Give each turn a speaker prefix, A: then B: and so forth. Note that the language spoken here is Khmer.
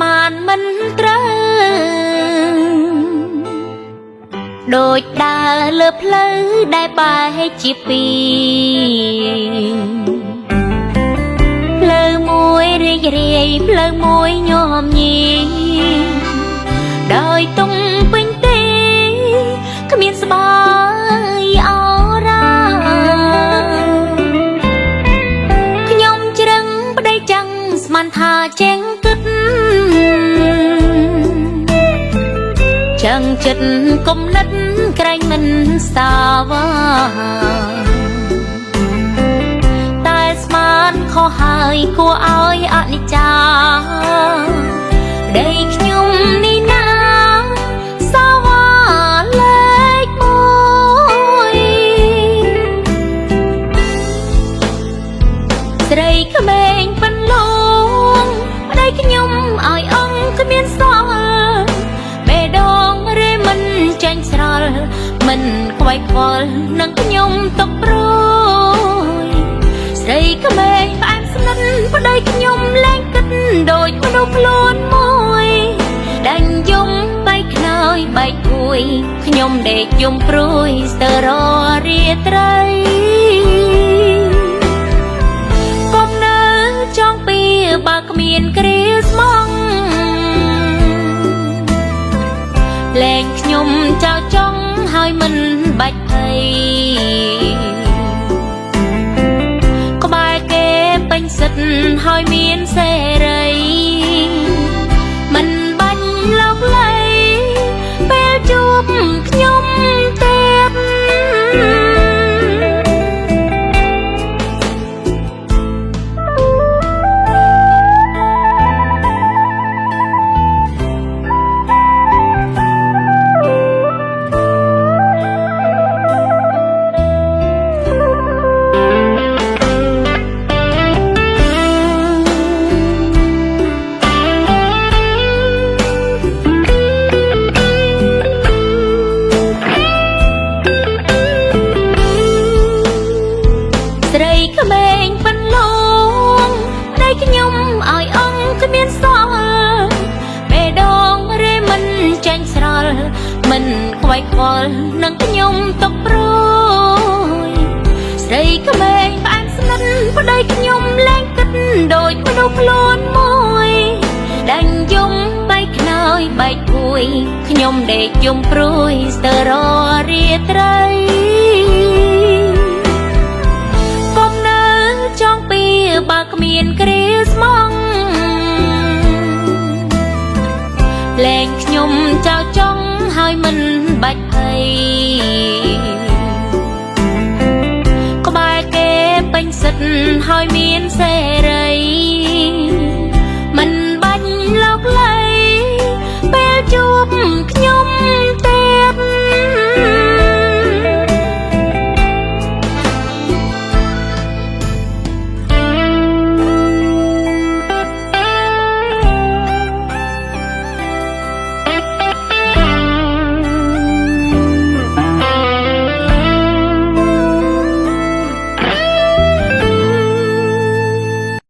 A: មានមិនត្រូវដូចដើរលើផ្លូវដែលបែកជាពីរផ្លូវមួយរីករាយផ្លូវមួយញោមញីដោយទុំពេញទេគ្មានស្បើយអរ៉ាខ្ញុំជ្រឹងប្តីចាំងស្មានថាចេងគិតចឹងចិត្តគំនិតក្រែងមិនសាវាតែស្មានខុសហើយគួរឲ្យអនិច្ចាដីខ្ញុំនេះណាសាវាលេខមួយស្រីក្មេងប៉ុនលងប្តីខ្ញុំឲ្យអង្គគ្មានសល់បេះដូងរេមិនចាញ់ស្រល់មិនខ្វាយខ្វល់នឹងខ្ញុំទុកព្រួយស្រីក្មេងផ្អែមស្និទ្ធប្តីខ្ញុំលែងគិតដូចមនុស្សខ្លួនមួយដាច់យំបែកខ្នើយបែកគួយខ្ញុំដេកយំព្រួយស្ទើររាត្រីកុំនៅចង់ពីបើគ្មានគ្រាស្មងលែងខ្ញុំចោលចង់ហើយមិនបាច់ភ័យក្បែរគេពេញសិទ្ធហើយមានសេរីមិនបាញ់លោកលៃពេលជួបខ្ញុំទៀតស្រីក្មេងប៉ុនលងប្តីខ្ញុំឲ្យអង្គគ្មានសល់បេះដូងរេមិនចាញ់ស្រល់មិនខ្វាយខ្វល់នឹងខ្ញុំទុកព្រួយស្រីក្មេងផ្អែមស្និទ្ធប្តីខ្ញុំលែងគិតដូចមនុស្សខ្លួនមួយដាច់យំបែកខ្នើយបែកគួយខ្ញុំដេកយំព្រួយស្ទើររាត្រីចង់ពីបើគ្មានគ្រាស្មងលែងខ្ញុំចោលចង់ហើយមិនបាច់ភ័យក្បែរគេពេញសិទ្ធហើយមានសេរី